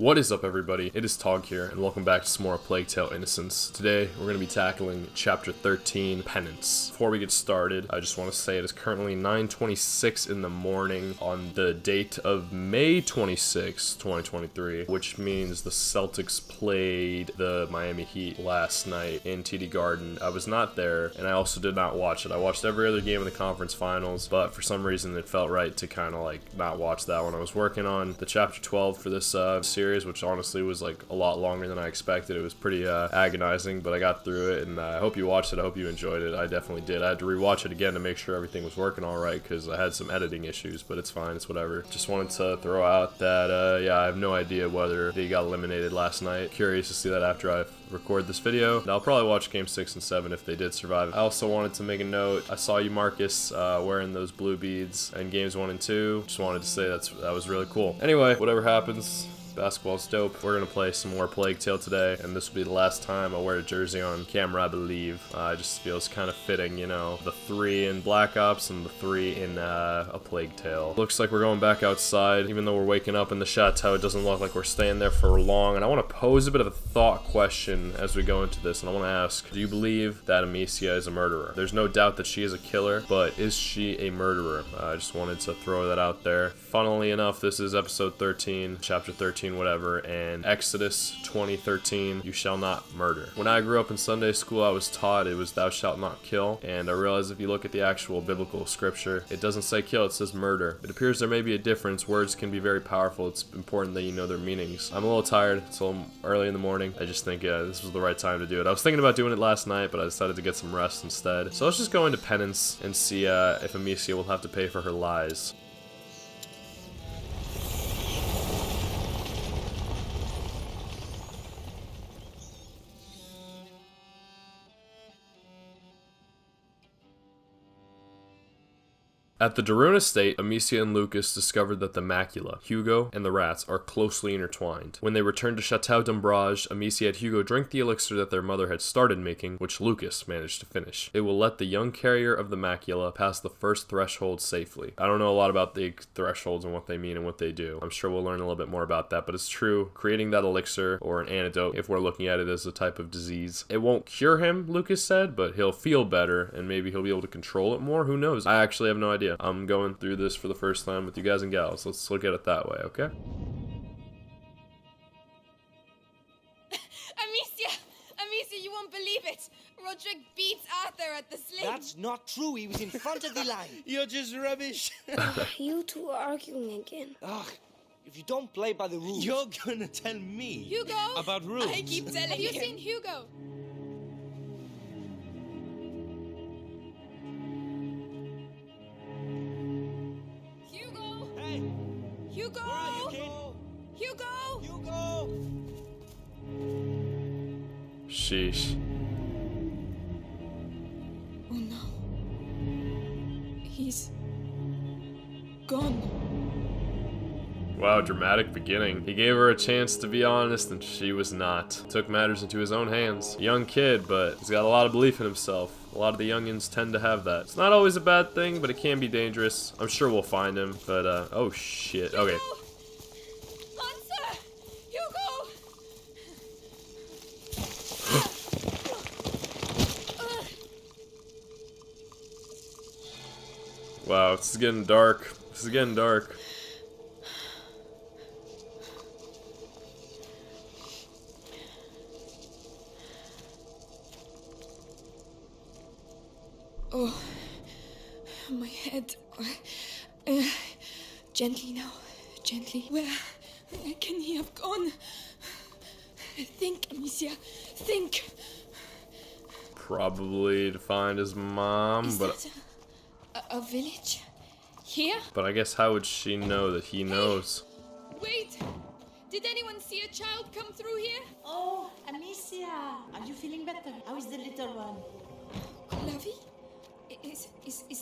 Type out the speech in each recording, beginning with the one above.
What is up, everybody? It is Tog here, and welcome back to some more Plague Tale Innocence. Today, we're going to be tackling Chapter 13, Penance. Before we get started, I just want to say it is currently 9:26 in the morning on the date of May 26, 2023, which means the Celtics played the Miami Heat last night in TD Garden. I was not there, and I also did not watch it. I watched every other game in the conference finals, but for some reason, it felt right to kind of like not watch that one. I was working on the Chapter 12 for this series, which honestly was like a lot longer than I expected. It was pretty agonizing, but I got through it, and I hope you watched it. I hope you enjoyed it. I definitely did. I had to rewatch it again to make sure everything was working all right because I had some editing issues, but it's fine. It's whatever. Just wanted to throw out that, yeah, I have no idea whether they got eliminated last night. Curious to see that after I record this video. And I'll probably watch Game 6 and 7 if they did survive. I also wanted to make a note. I saw you, Marcus, wearing those blue beads in Games 1 and 2. Just wanted to say that was really cool. Anyway, whatever happens, basketball's dope. We're gonna play some more Plague Tale today, and this will be the last time I wear a jersey on camera, I believe. It just feels kind of fitting, you know, the 3 in Black Ops and the 3 in a Plague Tale. Looks like we're going back outside, even though we're waking up in the chateau. It doesn't look like we're staying there for long, and I want to pose a bit of a thought question as we go into this, and I want to ask, do you believe that Amicia is a murderer? There's no doubt that she is a killer, but is she a murderer? I just wanted to throw that out there. Funnily enough, this is episode 13, chapter 13, whatever, and Exodus 20:13, you shall not murder. When I grew up in Sunday school, I was taught it was thou shalt not kill, and I realized if you look at the actual biblical scripture, it doesn't say kill, it says murder. It appears there may be a difference. Words can be very powerful. It's important that you know their meanings. I'm a little tired. It's a little early in the morning. I just think this was the right time to do it. I was thinking about doing it last night, but I decided to get some rest instead. So let's just go into penance and see if Amicia will have to pay for her lies. At the Darun estate, Amicia and Lucas discovered that the macula, Hugo, and the rats are closely intertwined. When they returned to Chateau d'Ambrage, Amicia had Hugo drink the elixir that their mother had started making, which Lucas managed to finish. It will let the young carrier of the macula pass the first threshold safely. I don't know a lot about the thresholds and what they mean and what they do. I'm sure we'll learn a little bit more about that, but it's true. Creating that elixir, or an antidote, if we're looking at it as a type of disease, it won't cure him, Lucas said, but he'll feel better, and maybe he'll be able to control it more. Who knows? I actually have no idea. I'm going through this for the first time with you guys and gals. Let's look at it that way, okay? Amicia, you won't believe it. Roderick beats Arthur at the sling. That's not true. He was in front of the line. You're just rubbish. You two are arguing again. Ugh, if you don't play by the rules... You're gonna tell me Hugo! about rules. I keep telling you. Have you seen Hugo? Hey, Hugo! where are you, kid? Hugo! Hugo! Sheesh. Oh no. He's gone. Wow, dramatic beginning. He gave her a chance to be honest, and she was not. Took matters into his own hands. A young kid, but he's got a lot of belief in himself. A lot of the youngins tend to have that. It's not always a bad thing, but it can be dangerous. I'm sure we'll find him, but, oh shit. Okay. Answer! Hugo! Wow, this is getting dark. This is getting dark. Oh, my head. Gently now, gently. Where can he have gone? Think, Amicia, think. Probably to find his mom, Is but that a village? Here? but I guess how would she know that he knows? Wait! Did anyone see a child come through here? Oh, Amicia, are you feeling better? How is the little one? Lavi? Is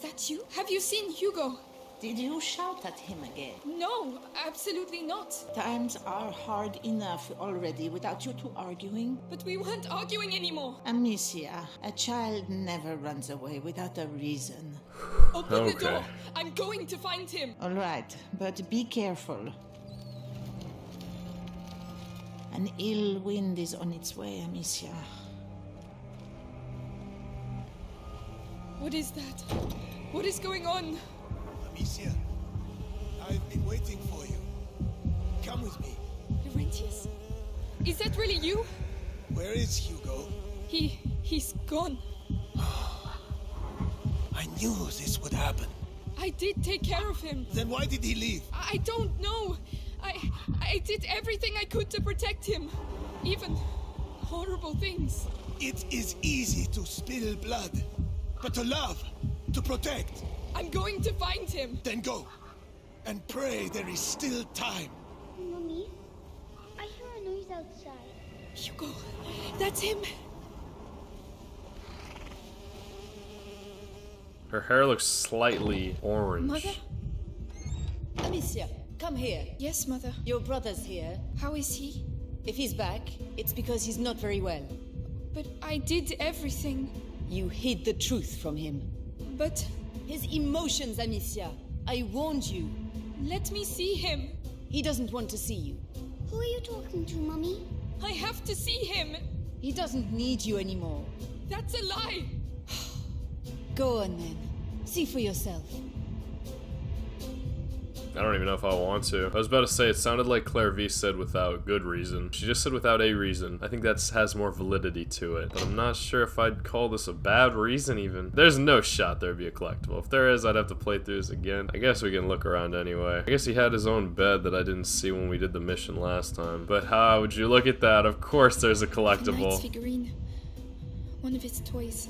that you? Have you seen Hugo? Did you shout at him again? No, absolutely not. Times are hard enough already without you two arguing. But we weren't arguing anymore. Amicia, a child never runs away without a reason. Open the door. I'm going to find him. All right, but be careful. An ill wind is on its way, Amicia. What is that? What is going on? Amicia, I've been waiting for you. Come with me. Laurentius? Is that really you? Where is Hugo? He's gone. I knew this would happen. I did take care of him. Then why did he leave? I don't know. I did everything I could to protect him. Even horrible things. It is easy to spill blood, but to love, to protect, I'm going to find him. then go. And pray there is still time. Mommy, I hear a noise outside. Hugo, that's him. Her hair looks slightly orange. Mother? Amicia, come here. Yes, Mother. Your brother's here. How is he? If he's back, it's because he's not very well. But I did everything. You hid the truth from him. But His emotions, Amicia. I warned you. let me see him. He doesn't want to see you. Who are you talking to, Mommy? I have to see him. He doesn't need you anymore. That's a lie. Go on then. See for yourself. I don't even know if I want to. I was about to say, it sounded like Claire V said without good reason. She just said without a reason. I think that has more validity to it. But I'm not sure if I'd call this a bad reason even. There's no shot there'd be a collectible. If there is, I'd have to play through this again. I guess we can look around anyway. I guess he had his own bed that I didn't see when we did the mission last time. But how would you look at that? Of course there's a Knight's collectible. figurine. One of his toys.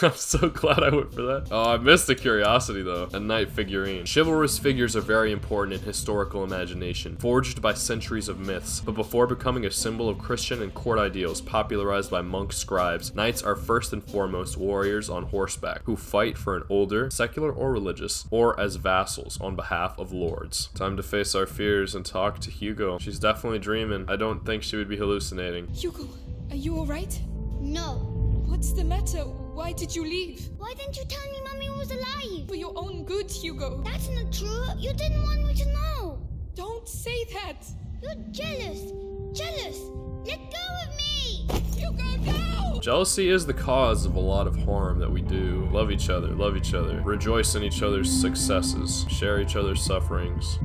I'm so glad I went for that. Oh, I missed the curiosity though. A knight figurine. Chivalrous figures are very important in historical imagination, forged by centuries of myths. But before becoming a symbol of Christian and court ideals popularized by monk scribes, knights are first and foremost warriors on horseback who fight for an older, secular or religious, or as vassals on behalf of lords. Time to face our fears and talk to Hugo. She's definitely dreaming. I don't think she would be hallucinating. Hugo, are you alright? No. What's the matter? Why did you leave? Why didn't you tell me Mommy was alive? For your own good, Hugo. That's not true. You didn't want me to know. Don't say that. You're jealous. Jealous. Let go of me. Hugo, no! Jealousy is the cause of a lot of harm that we do. Love each other, rejoice in each other's successes, share each other's sufferings.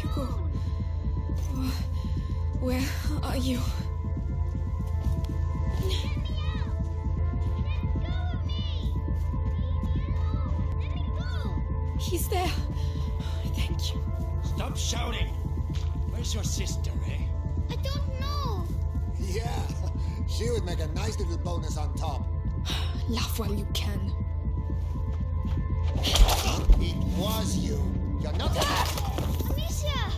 Hugo. Where are you? He's there. Thank you. Stop shouting! Where's your sister, eh? I don't know. Yeah, she would make a nice little bonus on top. Laugh while you can. It was you. You're not. Amicia!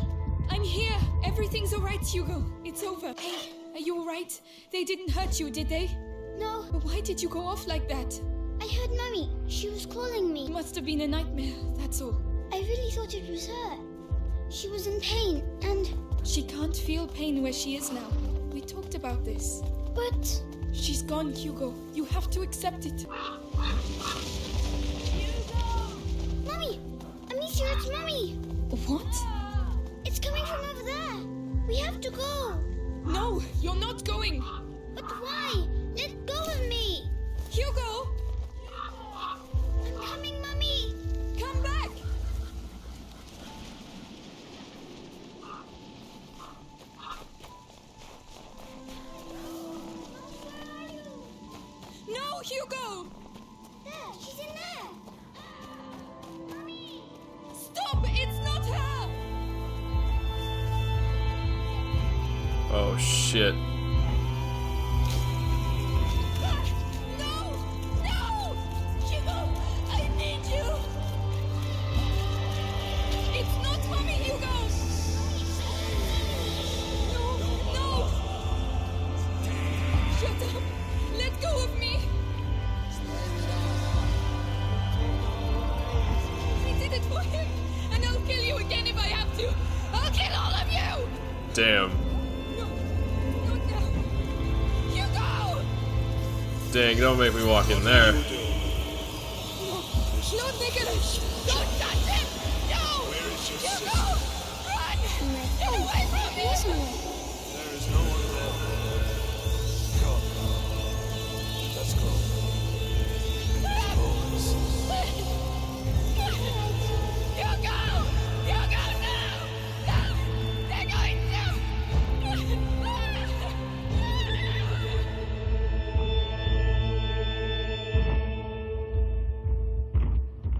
I'm here. Everything's alright, Hugo. It's over. Hey, are you alright? They didn't hurt you, did they? No, But why did you go off like that? I heard Mommy. She was calling It me. must have been a nightmare, that's all. I really thought it was her. She was in pain, and... She can't feel pain where she is now. We talked about this. But... She's gone, Hugo. You have to accept it. Mommy! Amicia, it's Mommy! What? It's coming from over there. We have to go. No, you're not going. But why? Let go of me. Hugo! I'm coming, Mommy. Come back! No, Hugo! There, she's in there. Mommy! Stop! It's not her! Oh shit. No! No! Hugo! I need you! It's not Mommy, Hugo! No! No! Shut up! Let go of me! I did it for him! And I'll kill you again if I have to! I'll kill all of you! Damn. No! Not now! Hugo! Dang, don't make me walk in there. No, Nicholas! Don't touch him! No! Where is your Hugo! sister? Run! Get away from me! There is no one there. Come. Let's go. Hugo! Hugo, no! No! They're going to!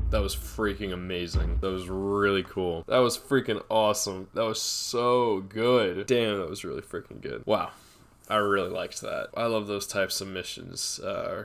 That was freaking amazing. That was really cool. That was freaking awesome. That was so good. Damn, that was really freaking good. Wow. I really liked that. I love those types of missions,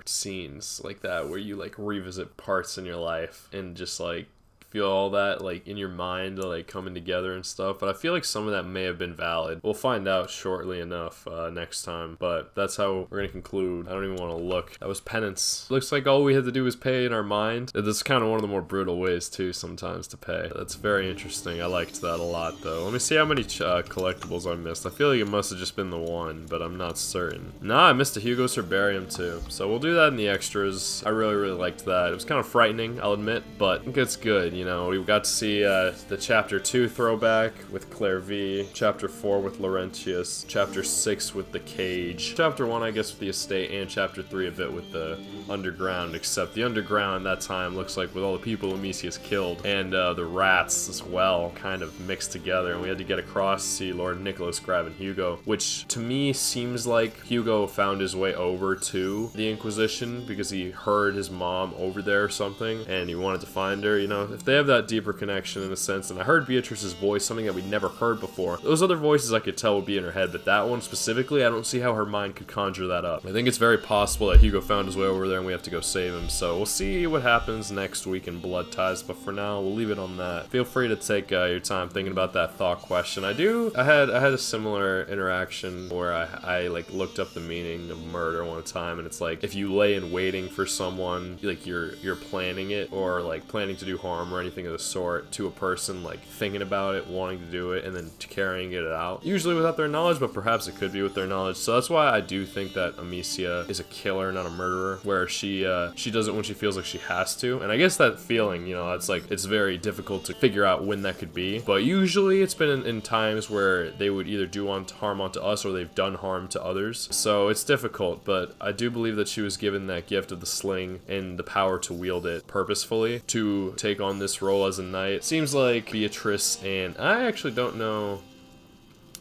scenes like that where you like revisit parts in your life and just like feel all that like in your mind like coming together and stuff. But I feel like some of that may have been valid. We'll find out shortly enough next time. But that's how we're gonna conclude. I don't even want to look. That was Penance. Looks like all we had to do was pay in our mind. This is kind of one of the more brutal ways too sometimes to pay. That's very interesting. I liked that a lot though. Let me see how many collectibles I missed. I feel like it must have just been the one, but I'm not certain. Nah, I missed a Hugo's Herbarium too. So we'll do that in the extras. I really liked that. It was kind of frightening, I'll admit, but I think it's good. You know, we got to see the Chapter 2 throwback with Claire V, Chapter 4 with Laurentius, Chapter 6 with the Cage, Chapter 1 I guess with the Estate, and Chapter 3 a bit with the Underground, except the Underground that time looks like with all the people Amicia's killed, and the rats as well, kind of mixed together, and we had to get across to see Lord Nicholas grabbing Hugo, which to me seems like Hugo found his way over to the Inquisition because he heard his mom over there or something, and he wanted to find her. You know, if they have that deeper connection in a sense, and I heard Beatrice's voice, something that we'd never heard before. Those other voices I could tell would be in her head, but that one specifically, I don't see how her mind could conjure that up. I think it's very possible that Hugo found his way over there and we have to go save him, so we'll see what happens next week in Blood Ties, but for now, we'll leave it on that. Feel free to take your time thinking about that thought question. I had a similar interaction where I like looked up the meaning of murder one time, and it's like, if you lay in waiting for someone, like you're planning it, or like planning to do harm or anything of the sort to a person, like thinking about it, wanting to do it, and then carrying it out, usually without their knowledge, but perhaps it could be with their knowledge. So that's why I do think that Amicia is a killer, not a murderer, where she does it when she feels like she has to. And I guess that feeling, you know, it's like, it's very difficult to figure out when that could be, but usually it's been in times where they would either do harm onto us or they've done harm to others, so it's difficult. But I do believe that she was given that gift of the sling and the power to wield it purposefully to take on this role as a knight. Seems like Beatrice, and I actually don't know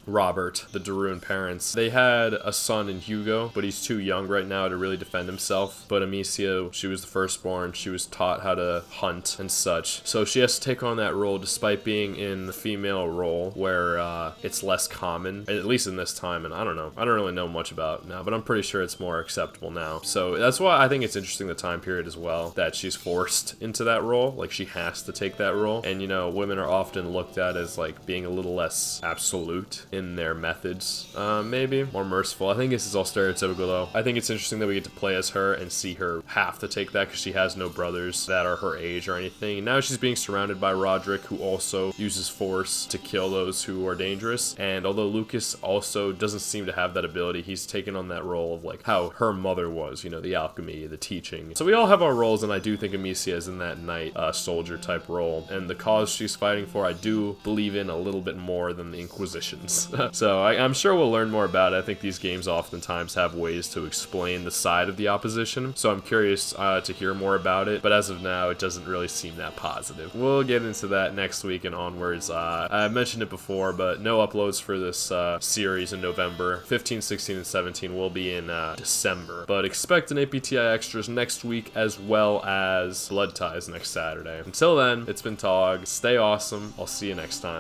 Robert, the de Rune parents, they had a son in Hugo, but he's too young right now to really defend himself. But Amicia, she was the firstborn, she was taught how to hunt and such, so she has to take on that role despite being in the female role where it's less common, at least in this time. And I don't know, I don't really know much about it now, but I'm pretty sure it's more acceptable now. So that's why I think it's interesting, the time period as well, that she's forced into that role, like she has to take that role. And you know, women are often looked at as like being a little less absolute in their methods, maybe more merciful. I think this is all stereotypical though. I think it's interesting that we get to play as her and see her have to take that because she has no brothers that are her age or anything. And now she's being surrounded by Roderick, who also uses force to kill those who are dangerous. And although Lucas also doesn't seem to have that ability, he's taken on that role of like how her mother was, you know, the alchemy, the teaching. So we all have our roles, and I do think Amicia is in that knight soldier type role, and the cause she's fighting for, I do believe in a little bit more than the Inquisitions. So I'm sure we'll learn more about it. I think these games oftentimes have ways to explain the side of the opposition, so I'm curious to hear more about it, but as of now, it doesn't really seem that positive. We'll get into that next week and onwards. I mentioned it before, but no uploads for this series in November. 15, 16, and 17 will be in December, but expect an APTI Extras next week as well as Blood Ties next Saturday. Until then, it's been Tog. Stay awesome. I'll see you next time.